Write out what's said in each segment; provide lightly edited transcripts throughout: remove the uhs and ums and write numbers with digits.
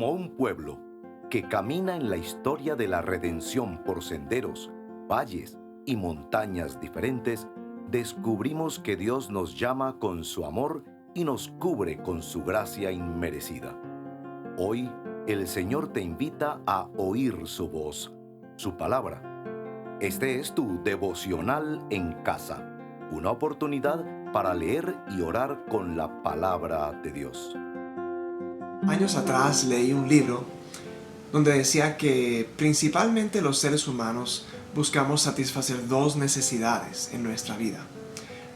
Como un pueblo que camina en la historia de la redención por senderos, valles y montañas diferentes, descubrimos que Dios nos llama con su amor y nos cubre con su gracia inmerecida. Hoy, el Señor te invita a oír su voz, su palabra. Este es tu devocional en casa, una oportunidad para leer y orar con la palabra de Dios. Años atrás leí un libro donde decía que principalmente los seres humanos buscamos satisfacer dos necesidades en nuestra vida: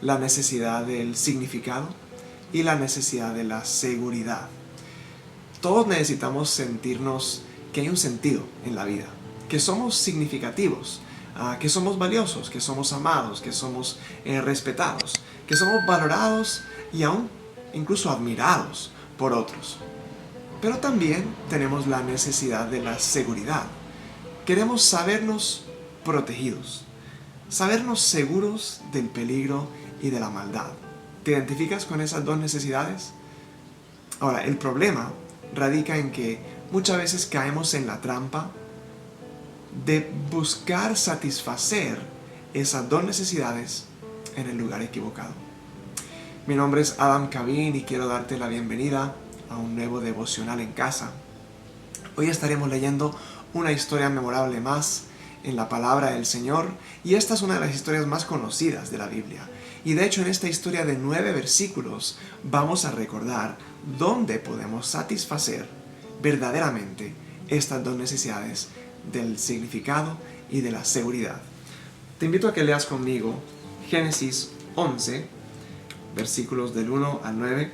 la necesidad del significado y la necesidad de la seguridad. Todos necesitamos sentirnos que hay un sentido en la vida, que somos significativos, que somos valiosos, que somos amados, que somos respetados, que somos valorados y aún incluso admirados por otros. Pero también tenemos la necesidad de la seguridad. Queremos sabernos protegidos, sabernos seguros del peligro y de la maldad. ¿Te identificas con esas dos necesidades? Ahora, el problema radica en que muchas veces caemos en la trampa de buscar satisfacer esas dos necesidades en el lugar equivocado. Mi nombre es Adam Cabin y quiero darte la bienvenida a un nuevo devocional en casa. Hoy estaremos leyendo una historia memorable más en la palabra del Señor, y esta es una de las historias más conocidas de la Biblia. Y de hecho, en esta historia de 9 versículos vamos a recordar dónde podemos satisfacer verdaderamente estas dos necesidades del significado y de la seguridad. Te invito a que leas conmigo Génesis 11, versículos del 1 al 9,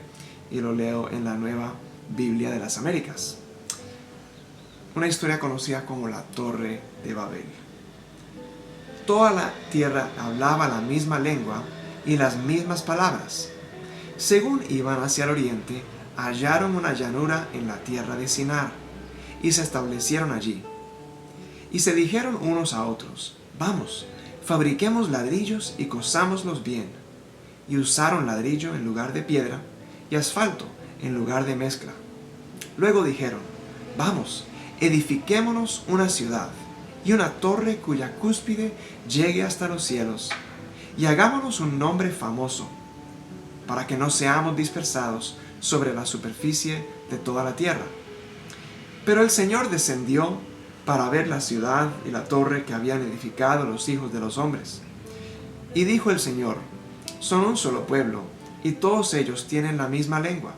y lo leo en la Nueva Biblia de las Américas. Una historia conocida como la Torre de Babel. Toda la tierra hablaba la misma lengua y las mismas palabras. Según iban hacia el oriente, hallaron una llanura en la tierra de Sinar y se establecieron allí. Y se dijeron unos a otros: vamos, fabriquemos ladrillos y cosámoslos bien. Y usaron ladrillo en lugar de piedra y asfalto en lugar de mezcla. Luego dijeron: vamos, edifiquémonos una ciudad y una torre cuya cúspide llegue hasta los cielos, y hagámonos un nombre famoso, para que no seamos dispersados sobre la superficie de toda la tierra. Pero el Señor descendió para ver la ciudad y la torre que habían edificado los hijos de los hombres. Y dijo el Señor: son un solo pueblo, y todos ellos tienen la misma lengua.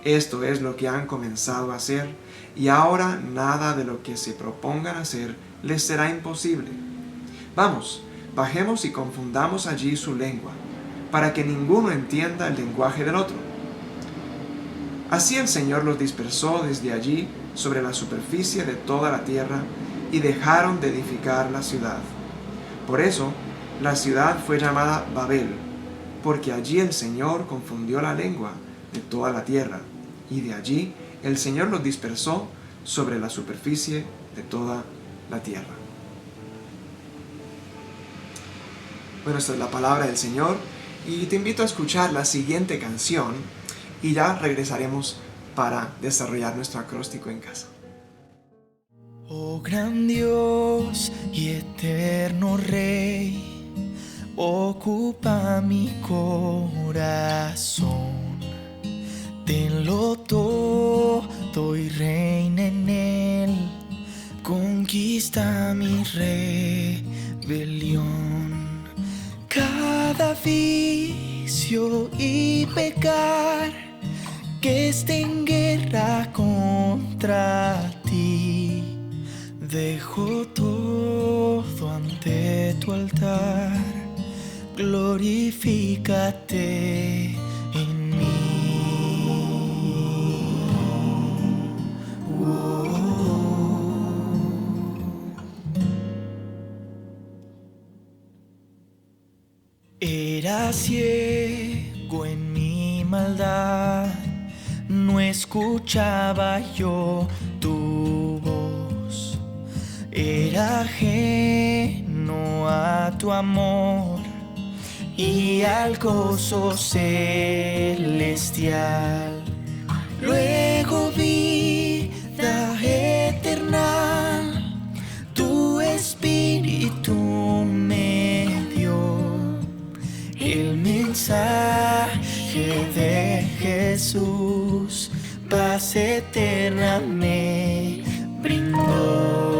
Esto es lo que han comenzado a hacer, y ahora nada de lo que se propongan hacer les será imposible. Vamos, bajemos y confundamos allí su lengua, para que ninguno entienda el lenguaje del otro. Así el Señor los dispersó desde allí sobre la superficie de toda la tierra, y dejaron de edificar la ciudad. Por eso, la ciudad fue llamada Babel, porque allí el Señor confundió la lengua de toda la tierra, y de allí el Señor los dispersó sobre la superficie de toda la tierra. Bueno, esta es la palabra del Señor, y te invito a escuchar la siguiente canción, y ya regresaremos para desarrollar nuestro acróstico en casa. Oh gran Dios y eterno Rey, ocupa mi corazón, tenlo todo y reina en él, conquista mi rebelión. Cada vicio y pecar que esté en guerra contra ti, dejo todo ante tu altar, glorifícate en mí. Era ciego en mi maldad, no escuchaba yo tu voz. Era ajeno a tu amor y al gozo celestial. Luego vida mensaje de Jesús, paz eterna me brindó.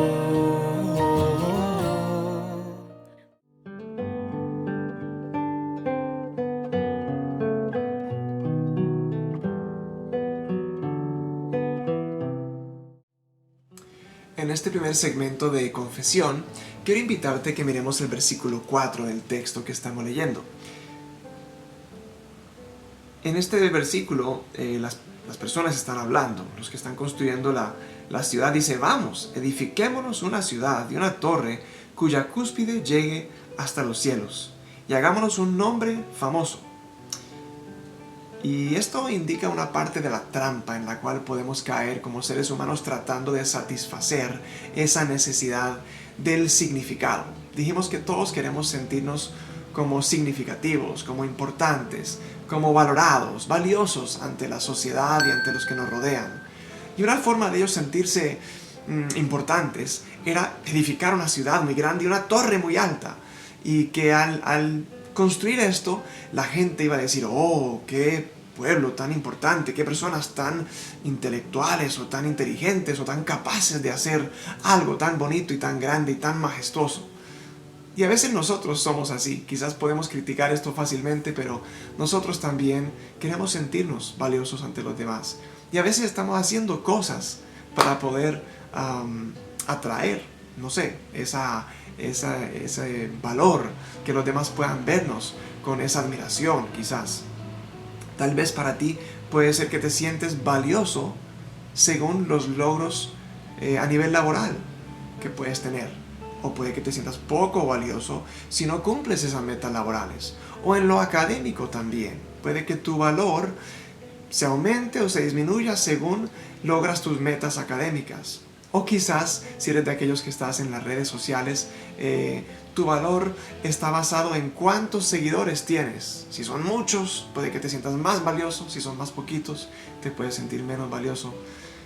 En este primer segmento de confesión, quiero invitarte a que miremos el versículo 4 del texto que estamos leyendo. En este versículo, las personas están hablando, los que están construyendo la ciudad, dice: vamos, edifiquémonos una ciudad y una torre cuya cúspide llegue hasta los cielos, y hagámonos un nombre famoso. Y esto indica una parte de la trampa en la cual podemos caer como seres humanos tratando de satisfacer esa necesidad del significado. Dijimos que todos queremos sentirnos como significativos, como importantes, como valorados, valiosos ante la sociedad y ante los que nos rodean. Y una forma de ellos sentirse importantes era edificar una ciudad muy grande y una torre muy alta. Y que al construir esto, la gente iba a decir: oh, qué pueblo tan importante, qué personas tan intelectuales o tan inteligentes o tan capaces de hacer algo tan bonito y tan grande y tan majestuoso. Y a veces nosotros somos así. Quizás podemos criticar esto fácilmente, pero nosotros también queremos sentirnos valiosos ante los demás. Y a veces estamos haciendo cosas para poder atraer, no sé, ese valor, que los demás puedan vernos con esa admiración, quizás. Tal vez para ti puede ser que te sientes valioso según los logros a nivel laboral que puedes tener. O puede que te sientas poco valioso si no cumples esas metas laborales. O en lo académico también. Puede que tu valor se aumente o se disminuya según logras tus metas académicas. O quizás, si eres de aquellos que estás en las redes sociales, tu valor está basado en cuántos seguidores tienes. Si son muchos, puede que te sientas más valioso. Si son más poquitos, te puedes sentir menos valioso.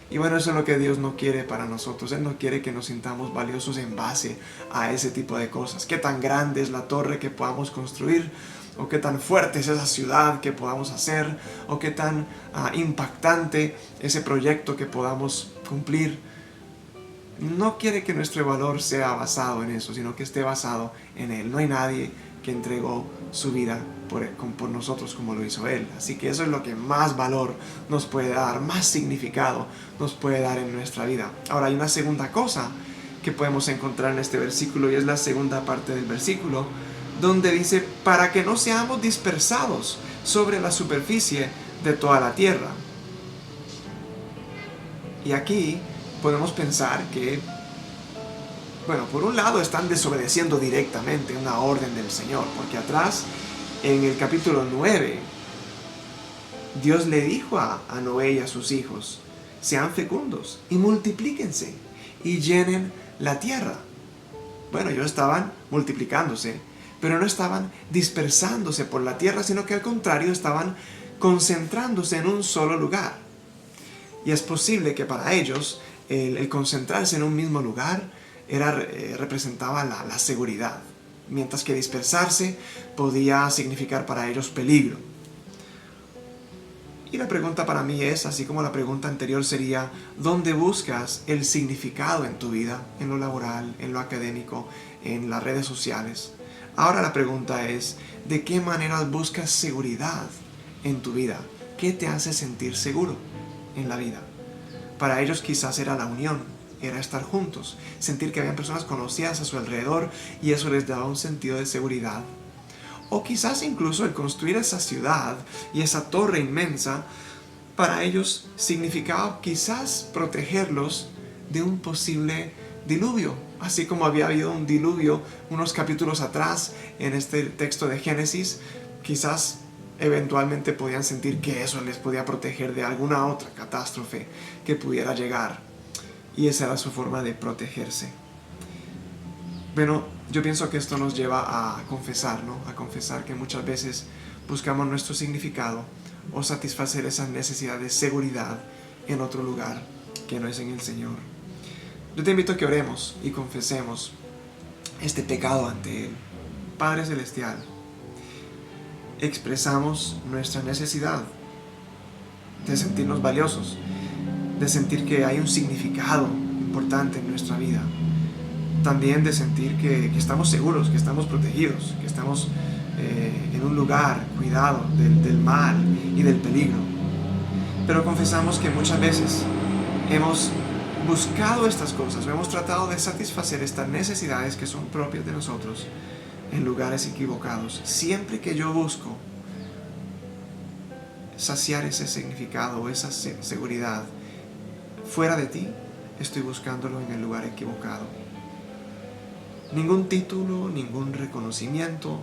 Y bueno, eso es lo que Dios no quiere para nosotros. Él no quiere que nos sintamos valiosos en base a ese tipo de cosas. Qué tan grande es la torre que podamos construir, o qué tan fuerte es esa ciudad que podamos hacer, o qué tan impactante ese proyecto que podamos cumplir. No quiere que nuestro valor sea basado en eso, sino que esté basado en Él. No hay nadie que entregó su vida por nosotros como lo hizo Él. Así que eso es lo que más valor nos puede dar, más significado nos puede dar en nuestra vida. Ahora hay una segunda cosa que podemos encontrar en este versículo, y es la segunda parte del versículo, donde dice: para que no seamos dispersados sobre la superficie de toda la tierra. Y aquí podemos pensar que, bueno, por un lado están desobedeciendo directamente una orden del Señor, porque atrás, en el capítulo 9, Dios le dijo a Noé y a sus hijos: sean fecundos y multiplíquense y llenen la tierra. Bueno, ellos estaban multiplicándose, pero no estaban dispersándose por la tierra, sino que al contrario estaban concentrándose en un solo lugar. Y es posible que para ellos el concentrarse en un mismo lugar representaba la seguridad, mientras que dispersarse podía significar para ellos peligro. Y la pregunta para mí es, así como la pregunta anterior sería: ¿dónde buscas el significado en tu vida? En lo laboral, en lo académico, en las redes sociales. Ahora la pregunta es: ¿de qué manera buscas seguridad en tu vida? ¿Qué te hace sentir seguro en la vida? Para ellos quizás era la unión, era estar juntos, sentir que había personas conocidas a su alrededor, y eso les daba un sentido de seguridad. O quizás incluso el construir esa ciudad y esa torre inmensa, para ellos significaba quizás protegerlos de un posible diluvio, así como había habido un diluvio unos capítulos atrás en este texto de Génesis. Quizás eventualmente podían sentir que eso les podía proteger de alguna otra catástrofe que pudiera llegar, y esa era su forma de protegerse. Bueno, yo pienso que esto nos lleva a confesar, ¿no? A confesar que muchas veces buscamos nuestro significado o satisfacer esa necesidad de seguridad en otro lugar que no es en el Señor. Yo te invito a que oremos y confesemos este pecado ante Él. Padre Celestial, expresamos nuestra necesidad de sentirnos valiosos, de sentir que hay un significado importante en nuestra vida, también de sentir que estamos seguros, que estamos protegidos, que estamos en un lugar cuidado del mal y del peligro. Pero confesamos que muchas veces hemos buscado estas cosas, o hemos tratado de satisfacer estas necesidades que son propias de nosotros en lugares equivocados. Siempre que yo busco saciar ese significado o esa seguridad fuera de ti, estoy buscándolo en el lugar equivocado. Ningún título, ningún reconocimiento,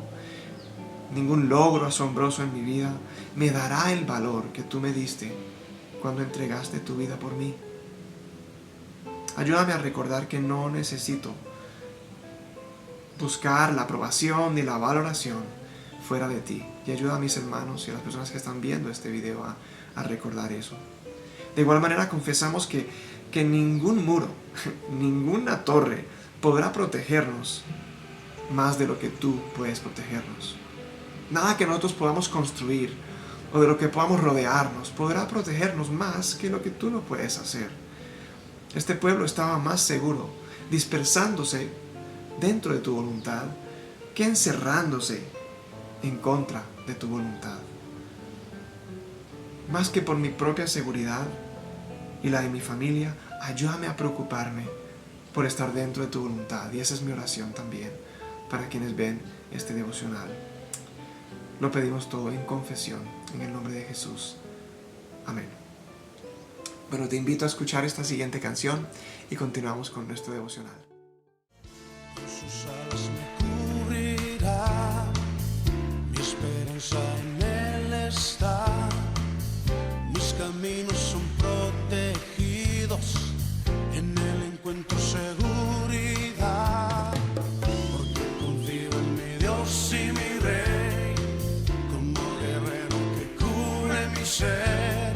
ningún logro asombroso en mi vida me dará el valor que tú me diste cuando entregaste tu vida por mí. Ayúdame a recordar que no necesito buscar la aprobación ni la valoración fuera de ti. Y ayuda a mis hermanos y a las personas que están viendo este video a recordar eso. De igual manera confesamos que ningún muro, ninguna torre podrá protegernos más de lo que tú puedes protegernos. Nada que nosotros podamos construir o de lo que podamos rodearnos podrá protegernos más que lo que tú no puedes hacer. Este pueblo estaba más seguro dispersándose dentro de tu voluntad que encerrándose en contra de tu voluntad. Más que por mi propia seguridad y la de mi familia, ayúdame a preocuparme por estar dentro de tu voluntad. Y esa es mi oración también para quienes ven este devocional. Lo pedimos todo en confesión, en el nombre de Jesús. Amén. Bueno, te invito a escuchar esta siguiente canción y continuamos con nuestro devocional. Con sus alas me cubrirá, mi esperanza en Él está. Mis caminos son protegidos, en Él encuentro seguridad. Porque confío en mi Dios y mi Rey, como guerrero que cubre mi ser.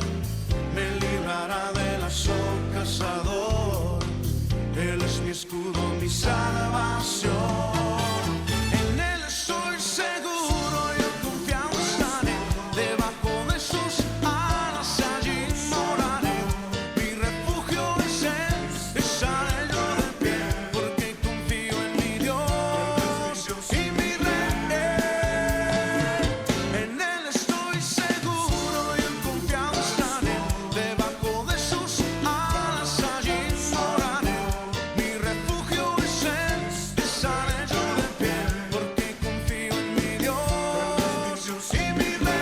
Me librará del lazo cazador, Él es mi escudo, mi salvación. En Él estoy seguro, yo confiado estaré, debajo de sus alas allí moraré. Mi refugio es Él, estaré yo de pie, porque confío en mi Dios y mi Rey. En Él estoy seguro, yo confiado estaré, debajo de sus alas allí moraré. Mi refugio es Él, estaré yo de pie, porque confío en mi Dios y mi Rey.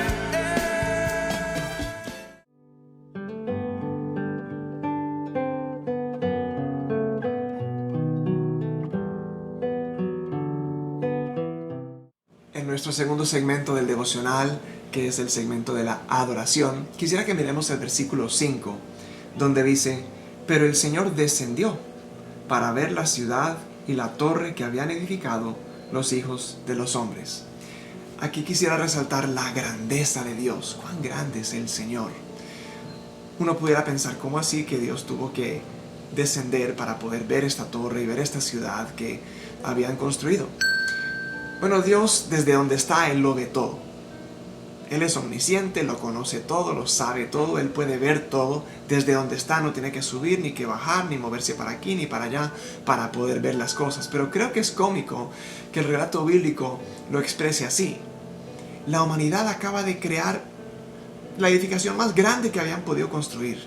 En nuestro segundo segmento del devocional, que es el segmento de la adoración, quisiera que miremos el versículo 5, donde dice: pero el Señor descendió para ver la ciudad y la torre que habían edificado los hijos de los hombres. Aquí quisiera resaltar la grandeza de Dios. Cuán grande es el Señor. Uno pudiera pensar, ¿cómo así que Dios tuvo que descender para poder ver esta torre y ver esta ciudad que habían construido? Bueno, Dios, desde donde está, Él lo ve todo. Él es omnisciente, lo conoce todo, lo sabe todo, Él puede ver todo. Desde donde está no tiene que subir, ni que bajar, ni moverse para aquí, ni para allá, para poder ver las cosas. Pero creo que es cómico que el relato bíblico lo exprese así. La humanidad acaba de crear la edificación más grande que habían podido construir.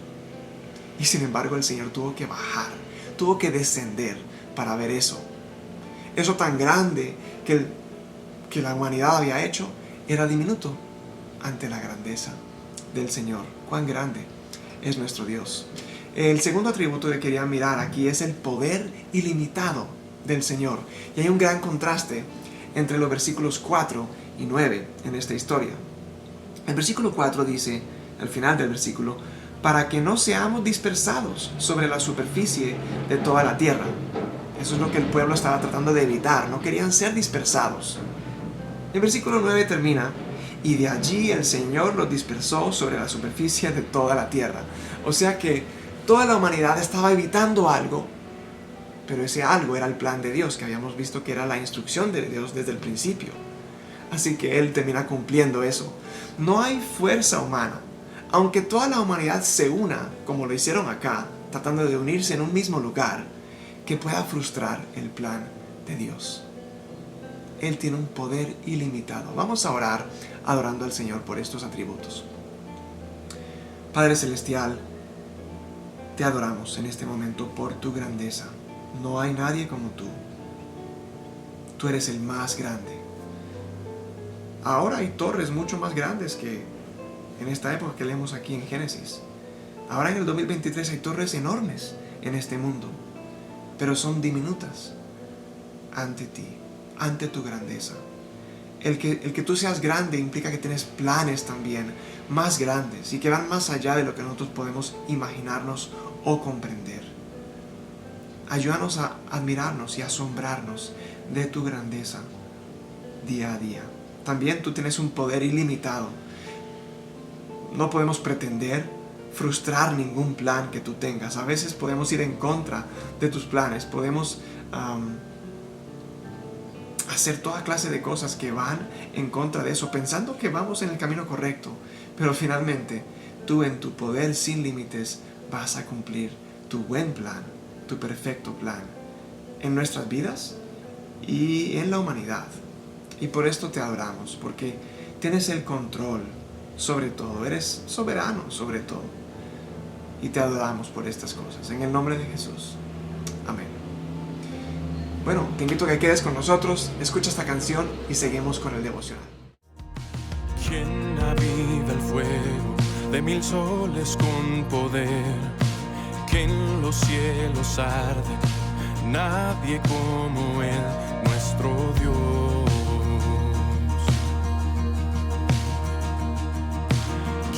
Y sin embargo el Señor tuvo que bajar, tuvo que descender para ver eso. Eso tan grande que la humanidad había hecho era diminuto ante la grandeza del Señor. Cuán grande es nuestro Dios. El segundo atributo que quería mirar aquí es el poder ilimitado del Señor. Y hay un gran contraste entre los versículos 4 y 9 en esta historia. El versículo 4 dice, al final del versículo: para que no seamos dispersados sobre la superficie de toda la tierra. Eso es lo que el pueblo estaba tratando de evitar, no querían ser dispersados. El versículo 9 termina: y de allí el Señor los dispersó sobre la superficie de toda la tierra. O sea que toda la humanidad estaba evitando algo, pero ese algo era el plan de Dios, que habíamos visto que era la instrucción de Dios desde el principio. Así que Él termina cumpliendo eso. No hay fuerza humana, aunque toda la humanidad se una, como lo hicieron acá, tratando de unirse en un mismo lugar, que pueda frustrar el plan de Dios. Él tiene un poder ilimitado. Vamos a orar adorando al Señor por estos atributos. Padre Celestial, te adoramos en este momento por tu grandeza. No hay nadie como tú. Tú eres el más grande. Ahora hay torres mucho más grandes que en esta época que leemos aquí en Génesis. Ahora en el 2023 hay torres enormes en este mundo, pero son diminutas ante ti, ante tu grandeza. El que tú seas grande implica que tienes planes también más grandes y que van más allá de lo que nosotros podemos imaginarnos o comprender. Ayúdanos a admirarnos y asombrarnos de tu grandeza día a día. También tú tienes un poder ilimitado. No podemos pretender frustrar ningún plan que tú tengas. A veces podemos ir en contra de tus planes. Podemos hacer toda clase de cosas que van en contra de eso, pensando que vamos en el camino correcto. Pero finalmente, tú en tu poder sin límites vas a cumplir tu buen plan, tu perfecto plan, en nuestras vidas y en la humanidad. Y por esto te adoramos, porque tienes el control sobre todo, eres soberano sobre todo. Y te adoramos por estas cosas, en el nombre de Jesús. Amén. Bueno, te invito a que quedes con nosotros, escucha esta canción y seguimos con el devocional. ¿Quién aviva el fuego de 1000 soles con poder? Que en los cielos arde, nadie como Él, nuestro Dios.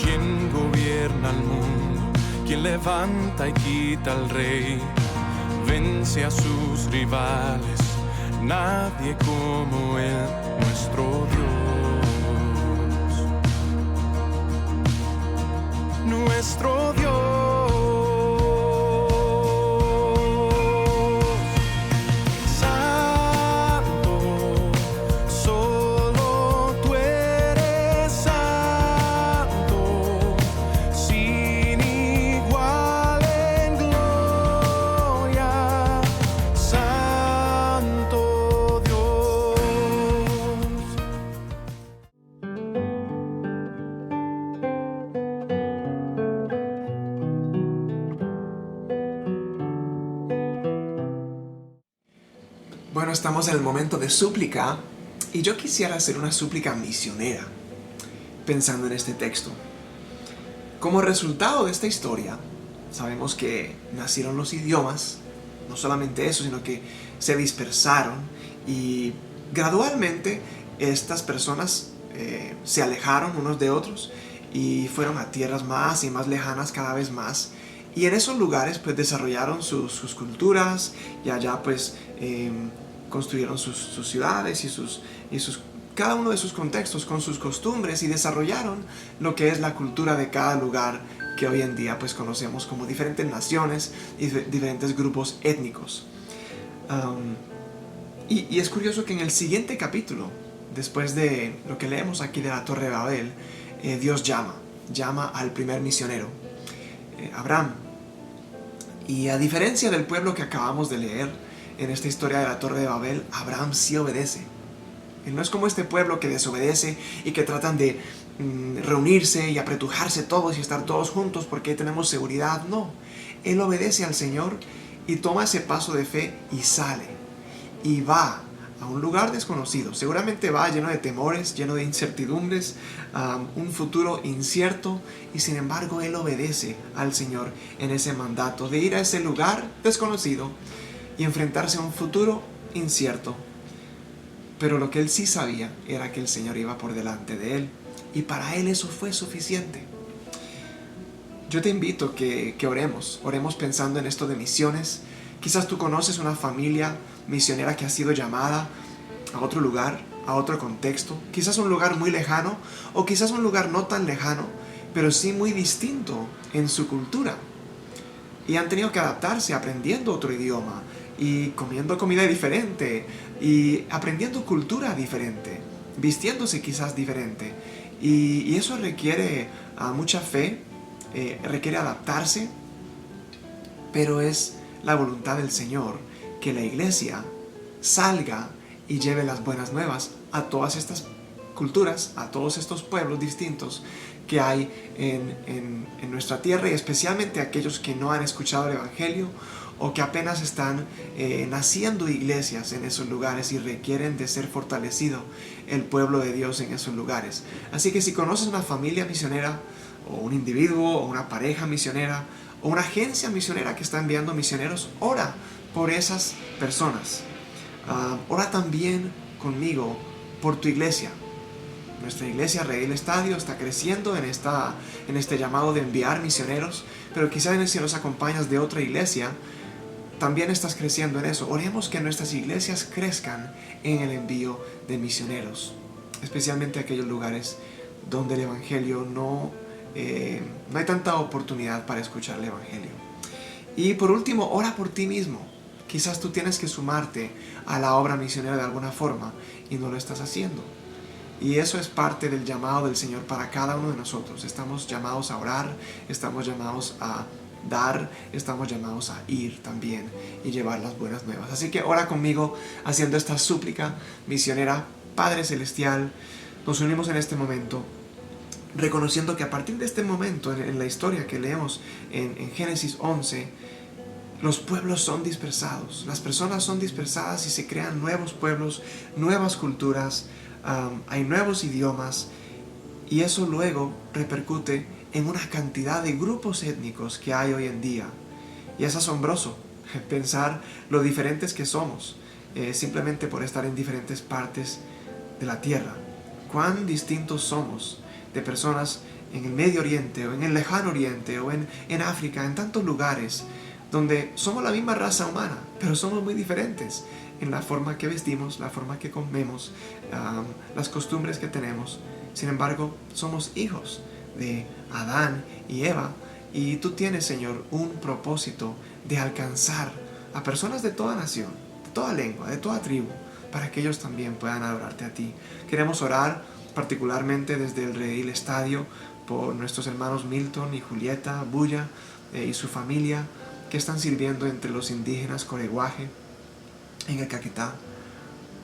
¿Quién gobierna el mundo? ¿Quién levanta y quita al rey? Vence a sus rivales, nadie como Él, nuestro Dios. Nuestro Dios. Bueno, estamos en el momento de súplica y yo quisiera hacer una súplica misionera pensando en este texto. Como resultado de esta historia, sabemos que nacieron los idiomas, no solamente eso, sino que se dispersaron y gradualmente estas personas se alejaron unos de otros y fueron a tierras más y más lejanas cada vez más. Y en esos lugares pues desarrollaron sus culturas y allá pues construyeron sus ciudades y cada uno de sus contextos con sus costumbres y desarrollaron lo que es la cultura de cada lugar que hoy en día pues conocemos como diferentes naciones y diferentes grupos étnicos. Y es curioso que en el siguiente capítulo, después de lo que leemos aquí de la Torre de Babel, Dios llama al primer misionero, Abraham. Y a diferencia del pueblo que acabamos de leer en esta historia de la Torre de Babel, Abraham sí obedece. Él no es como este pueblo que desobedece y que tratan de reunirse y apretujarse todos y estar todos juntos porque tenemos seguridad. No, él obedece al Señor y toma ese paso de fe y sale y va a un lugar desconocido. Seguramente va lleno de temores, lleno de incertidumbres, un futuro incierto, y sin embargo él obedece al Señor en ese mandato de ir a ese lugar desconocido y enfrentarse a un futuro incierto. Pero lo que él sí sabía era que el Señor iba por delante de él, y para él eso fue suficiente. Yo te invito que oremos pensando en esto de misiones. Quizás tú conoces una familia misionera que ha sido llamada a otro lugar, a otro contexto, quizás un lugar muy lejano o quizás un lugar no tan lejano, pero sí muy distinto en su cultura. Y han tenido que adaptarse aprendiendo otro idioma y comiendo comida diferente y aprendiendo cultura diferente. vistiéndose quizás diferente. Y eso requiere mucha fe, requiere adaptarse, pero es la voluntad del Señor que la iglesia salga y lleve las buenas nuevas a todas estas culturas, a todos estos pueblos distintos que hay en nuestra tierra, y especialmente a aquellos que no han escuchado el Evangelio o que apenas están naciendo iglesias en esos lugares y requieren de ser fortalecido el pueblo de Dios en esos lugares. Así que si conoces una familia misionera o un individuo o una pareja misionera o una agencia misionera que está enviando misioneros, ora por esas personas. Ora también conmigo por tu iglesia. Nuestra iglesia Redil Estadio está creciendo en este llamado de enviar misioneros, pero quizás si nos acompañas de otra iglesia, también estás creciendo en eso. Oremos que nuestras iglesias crezcan en el envío de misioneros, especialmente aquellos lugares donde el Evangelio no hay tanta oportunidad para escuchar el Evangelio. Y por último, ora por ti mismo. Quizás tú tienes que sumarte a la obra misionera de alguna forma y no lo estás haciendo. Y eso es parte del llamado del Señor para cada uno de nosotros. Estamos llamados a orar, estamos llamados a dar, estamos llamados a ir también y llevar las buenas nuevas. Así que ora conmigo haciendo esta súplica misionera. Padre Celestial, nos unimos en este momento, reconociendo que a partir de este momento en la historia que leemos en Génesis 11, los pueblos son dispersados, las personas son dispersadas y se crean nuevos pueblos, nuevas culturas, hay nuevos idiomas, y eso luego repercute en una cantidad de grupos étnicos que hay hoy en día. Y es asombroso pensar lo diferentes que somos, simplemente por estar en diferentes partes de la tierra. Cuán distintos somos de personas en el Medio Oriente o en el Lejano Oriente o en África, en tantos lugares donde somos la misma raza humana, pero somos muy diferentes en la forma que vestimos, la forma que comemos, las costumbres que tenemos. Sin embargo, somos hijos de Adán y Eva, y tú tienes, Señor, un propósito de alcanzar a personas de toda nación, de toda lengua, de toda tribu, para que ellos también puedan adorarte a ti. Queremos orar particularmente desde el Redil Estadio por nuestros hermanos Milton y Julieta Bulla y su familia, que están sirviendo entre los indígenas Coreguaje en el Caquetá.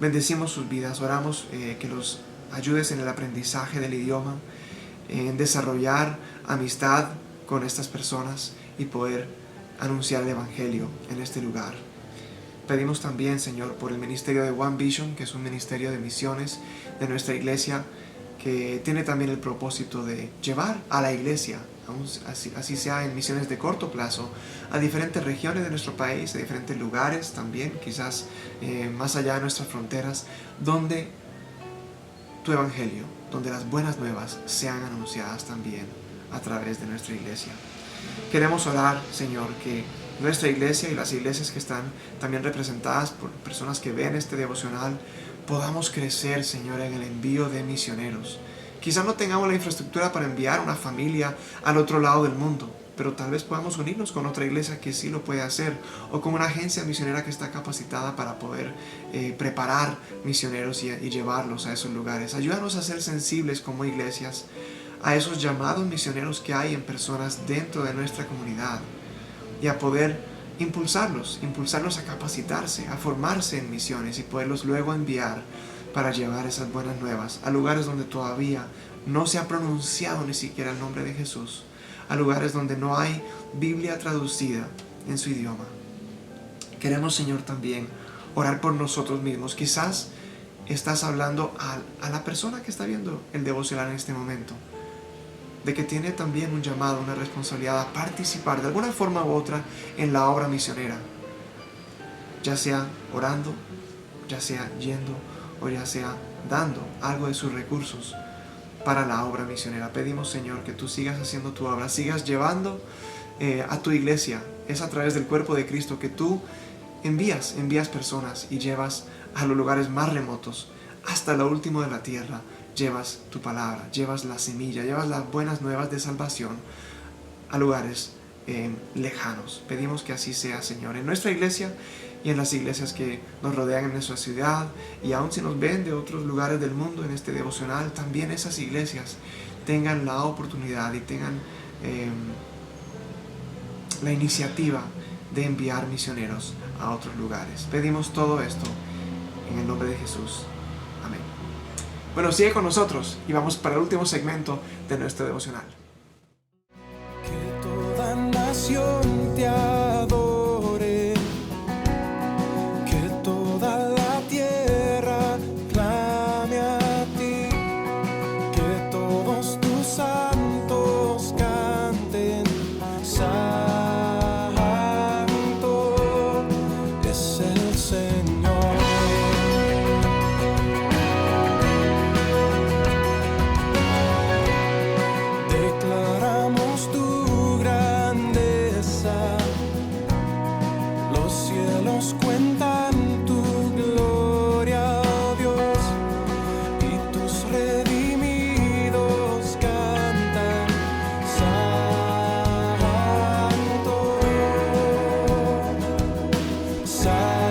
Bendecimos sus vidas, oramos que los ayudes en el aprendizaje del idioma, en desarrollar amistad con estas personas y poder anunciar el Evangelio en este lugar. Pedimos también, Señor, por el ministerio de One Vision, que es un ministerio de misiones de nuestra iglesia, que tiene también el propósito de llevar a la iglesia, así sea en misiones de corto plazo, a diferentes regiones de nuestro país, a diferentes lugares también, quizás más allá de nuestras fronteras, donde tu evangelio, donde las buenas nuevas sean anunciadas también a través de nuestra iglesia. Queremos orar, Señor, que nuestra iglesia y las iglesias que están también representadas por personas que ven este devocional, podamos crecer, Señor, en el envío de misioneros. Quizás no tengamos la infraestructura para enviar una familia al otro lado del mundo, pero tal vez podamos unirnos con otra iglesia que sí lo puede hacer, o con una agencia misionera que está capacitada para poder preparar misioneros y llevarlos a esos lugares. Ayúdanos a ser sensibles como iglesias a esos llamados misioneros que hay en personas dentro de nuestra comunidad, y a poder impulsarlos a capacitarse, a formarse en misiones y poderlos luego enviar para llevar esas buenas nuevas a lugares donde todavía no se ha pronunciado ni siquiera el nombre de Jesús, a lugares donde no hay Biblia traducida en su idioma. Queremos, Señor, también orar por nosotros mismos. Quizás estás hablando a la persona que está viendo el devocional en este momento, de que tiene también un llamado, una responsabilidad a participar de alguna forma u otra en la obra misionera, ya sea orando, ya sea yendo o ya sea dando algo de sus recursos para la obra misionera. Pedimos, Señor, que tú sigas haciendo tu obra, sigas llevando a tu iglesia. Es a través del cuerpo de Cristo que tú envías personas y llevas a los lugares más remotos, hasta lo último de la tierra. Llevas tu palabra, llevas la semilla, llevas las buenas nuevas de salvación a lugares lejanos. Pedimos que así sea, Señor, en nuestra iglesia y en las iglesias que nos rodean en nuestra ciudad, y aun si nos ven de otros lugares del mundo en este devocional, también esas iglesias tengan la oportunidad y tengan la iniciativa de enviar misioneros a otros lugares. Pedimos todo esto en el nombre de Jesús. Amén. Bueno, sigue con nosotros y vamos para el último segmento de nuestro devocional. Que toda nación te adore, que toda la tierra clame a ti, que todos tus santos canten, Santo es el Señor. Declaramos tu grandeza, los cielos cuentan tu gloria, oh Dios, y tus redimidos cantan, Santo, Santo.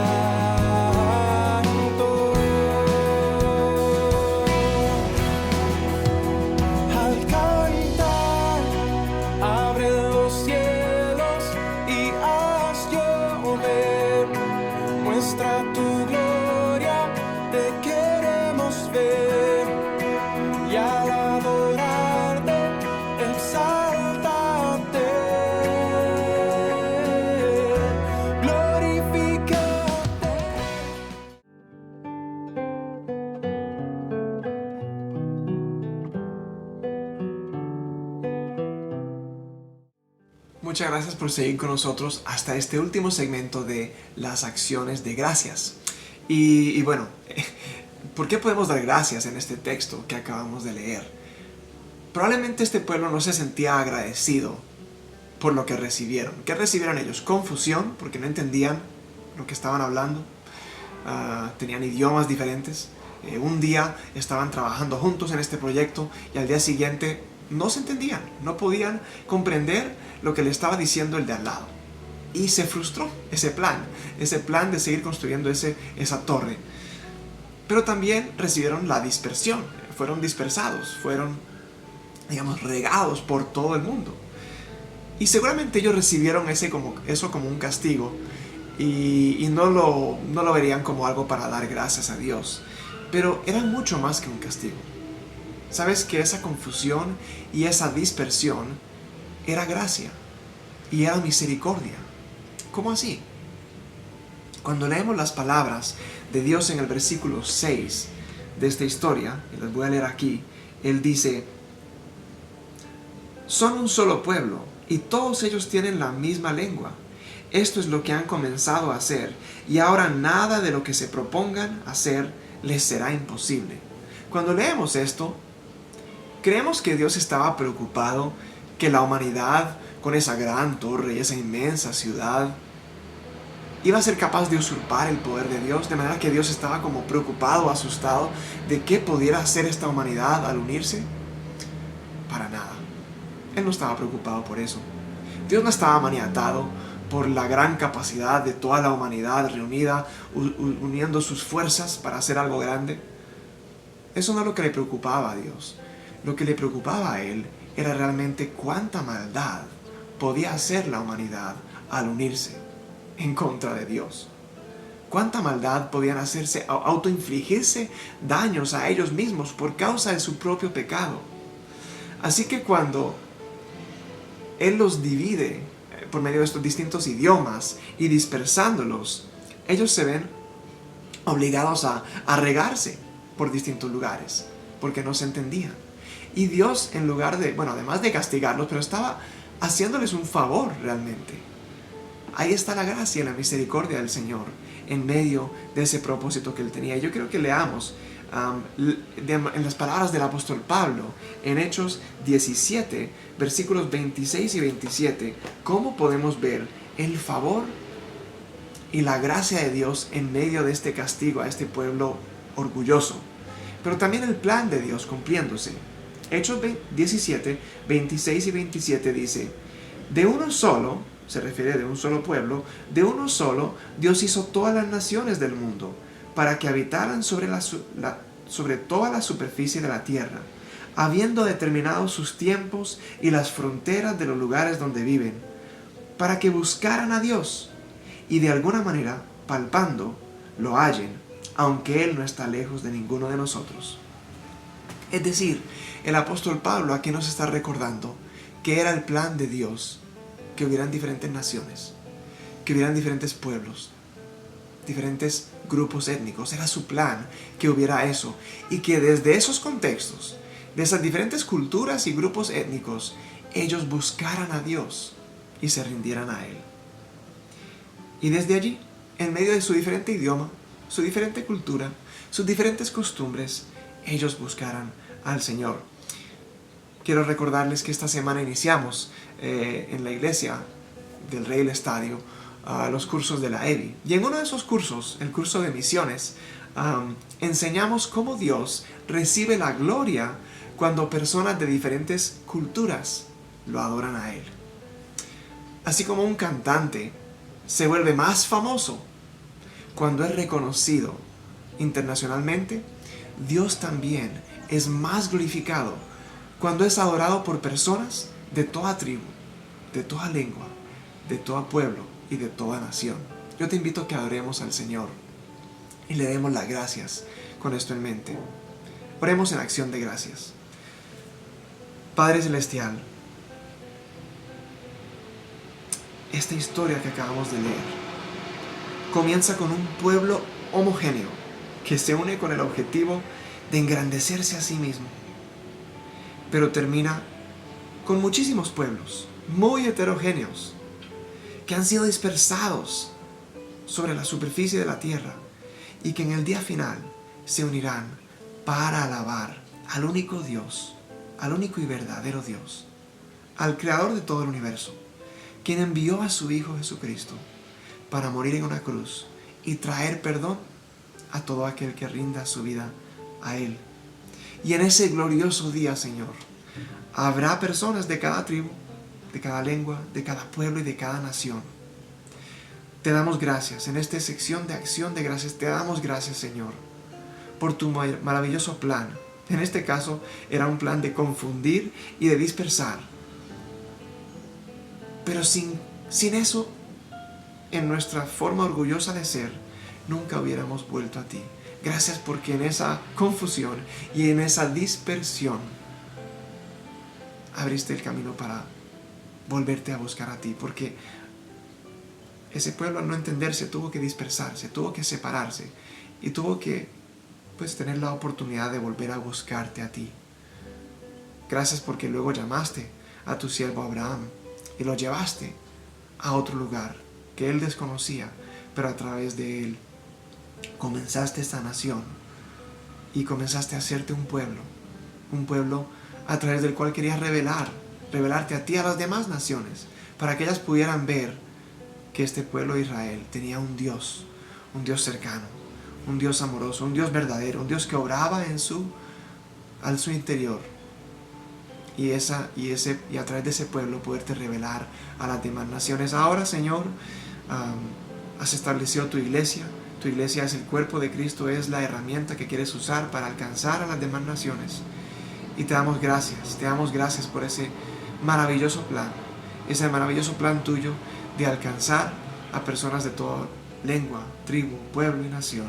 Al cantar, abre los cielos y haz llover. Muestra tu gloria, te queremos ver. Y al adorarte, exáltate, glorifícate. Muchas gracias por seguir con nosotros hasta este último segmento de las acciones de gracias. Y bueno, ¿por qué podemos dar gracias en este texto que acabamos de leer? Probablemente este pueblo no se sentía agradecido por lo que recibieron. ¿Qué recibieron ellos? Confusión, porque no entendían lo que estaban hablando. Tenían idiomas diferentes. Un día estaban trabajando juntos en este proyecto y al día siguiente no se entendían, no podían comprender lo que le estaba diciendo el de al lado. Y se frustró ese plan de seguir construyendo esa torre. Pero también recibieron la dispersión, fueron dispersados, fueron, digamos, regados por todo el mundo. Y seguramente ellos recibieron eso como un castigo y no lo verían como algo para dar gracias a Dios. Pero era mucho más que un castigo. Sabes que esa confusión y esa dispersión era gracia y era misericordia. ¿Cómo así? Cuando leemos las palabras de Dios en el versículo 6 de esta historia, y las voy a leer aquí, Él dice: son un solo pueblo y todos ellos tienen la misma lengua. Esto es lo que han comenzado a hacer y ahora nada de lo que se propongan hacer les será imposible. Cuando leemos esto, creemos que Dios estaba preocupado que la humanidad, con esa gran torre y esa inmensa ciudad, iba a ser capaz de usurpar el poder de Dios, de manera que Dios estaba como preocupado, asustado de qué pudiera hacer esta humanidad al unirse. Para nada. Él no estaba preocupado por eso. Dios no estaba maniatado por la gran capacidad de toda la humanidad reunida, uniendo sus fuerzas para hacer algo grande. Eso no es lo que le preocupaba a Dios. Lo que le preocupaba a Él era realmente cuánta maldad podía hacer la humanidad al unirse en contra de Dios. Cuánta maldad podían hacerse, autoinfligirse daños a ellos mismos por causa de su propio pecado. Así que cuando Él los divide por medio de estos distintos idiomas y dispersándolos, ellos se ven obligados a regarse por distintos lugares porque no se entendían. Y Dios, en lugar de, además de castigarlos, pero estaba haciéndoles un favor realmente. Ahí está la gracia y la misericordia del Señor en medio de ese propósito que Él tenía. Yo quiero que leamos en las palabras del apóstol Pablo en Hechos 17, versículos 26 y 27, cómo podemos ver el favor y la gracia de Dios en medio de este castigo a este pueblo orgulloso, pero también el plan de Dios cumpliéndose. Hechos 17, 26 y 27 dice: de uno solo se refiere de un solo pueblo, de uno solo Dios hizo todas las naciones del mundo para que habitaran sobre toda la superficie de la tierra, habiendo determinado sus tiempos y las fronteras de los lugares donde viven, para que buscaran a Dios y de alguna manera, palpando, lo hallen, aunque Él no está lejos de ninguno de nosotros. Es decir, el apóstol Pablo aquí nos está recordando que era el plan de Dios que hubieran diferentes naciones, que hubieran diferentes pueblos, diferentes grupos étnicos. Era su plan que hubiera eso, y que desde esos contextos, de esas diferentes culturas y grupos étnicos, ellos buscaran a Dios y se rindieran a Él. Y desde allí, en medio de su diferente idioma, su diferente cultura, sus diferentes costumbres, ellos buscaran al Señor. Quiero recordarles que esta semana iniciamos en la iglesia del Rey del Estadio los cursos de la EBI. Y en uno de esos cursos, el curso de misiones, enseñamos cómo Dios recibe la gloria cuando personas de diferentes culturas lo adoran a Él. Así como un cantante se vuelve más famoso cuando es reconocido internacionalmente, Dios también es más glorificado cuando es adorado por personas de toda tribu, de toda lengua, de todo pueblo y de toda nación. Yo te invito a que adoremos al Señor y le demos las gracias con esto en mente. Oremos en acción de gracias. Padre Celestial, esta historia que acabamos de leer comienza con un pueblo homogéneo que se une con el objetivo de engrandecerse a sí mismo, pero termina con muchísimos pueblos muy heterogéneos que han sido dispersados sobre la superficie de la tierra y que en el día final se unirán para alabar al único Dios, al único y verdadero Dios, al Creador de todo el universo, quien envió a su Hijo Jesucristo para morir en una cruz y traer perdón a todo aquel que rinda su vida a Él. Y en ese glorioso día, Señor, habrá personas de cada tribu, de cada lengua, de cada pueblo y de cada nación. Te damos gracias en esta sección de acción de gracias. Te damos gracias, Señor, por tu maravilloso plan. En este caso era un plan de confundir y de dispersar. Pero sin eso, en nuestra forma orgullosa de ser, nunca hubiéramos vuelto a ti. Gracias porque en esa confusión y en esa dispersión abriste el camino para volverte a buscar a ti, porque ese pueblo al no entenderse tuvo que dispersarse, tuvo que separarse y tuvo que tener la oportunidad de volver a buscarte a ti. Gracias porque luego llamaste a tu siervo Abraham y lo llevaste a otro lugar que él desconocía, pero a través de él comenzaste esta nación y comenzaste a hacerte un pueblo a través del cual querías revelarte a ti y a las demás naciones, para que ellas pudieran ver que este pueblo de Israel tenía un Dios cercano, un Dios amoroso, un Dios verdadero, un Dios que obraba al su interior, y a través de ese pueblo poderte revelar a las demás naciones. Ahora, Señor, has establecido tu iglesia. Tu iglesia es el cuerpo de Cristo, es la herramienta que quieres usar para alcanzar a las demás naciones. Y te damos gracias por ese maravilloso plan tuyo de alcanzar a personas de toda lengua, tribu, pueblo y nación.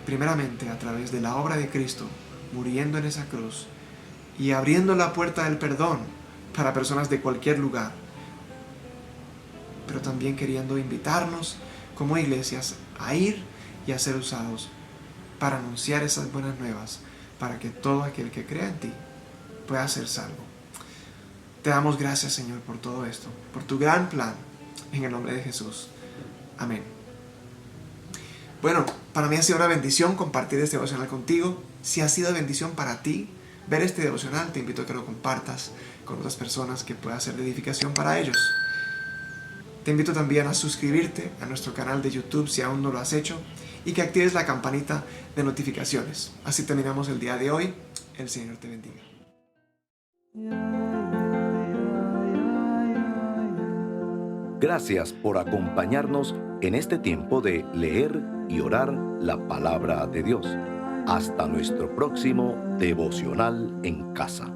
Primeramente a través de la obra de Cristo, muriendo en esa cruz y abriendo la puerta del perdón para personas de cualquier lugar, pero también queriendo invitarnos como iglesias a ir y a ser usados para anunciar esas buenas nuevas, para que todo aquel que crea en ti pueda ser salvo. Te damos gracias, Señor, por todo esto, por tu gran plan, en el nombre de Jesús. Amén. Bueno, para mí ha sido una bendición compartir este devocional contigo. Si ha sido bendición para ti ver este devocional, te invito a que lo compartas con otras personas que pueda ser de edificación para ellos. Te invito también a suscribirte a nuestro canal de YouTube si aún no lo has hecho y que actives la campanita de notificaciones. Así terminamos el día de hoy. El Señor te bendiga. Gracias por acompañarnos en este tiempo de leer y orar la palabra de Dios. Hasta nuestro próximo devocional en casa.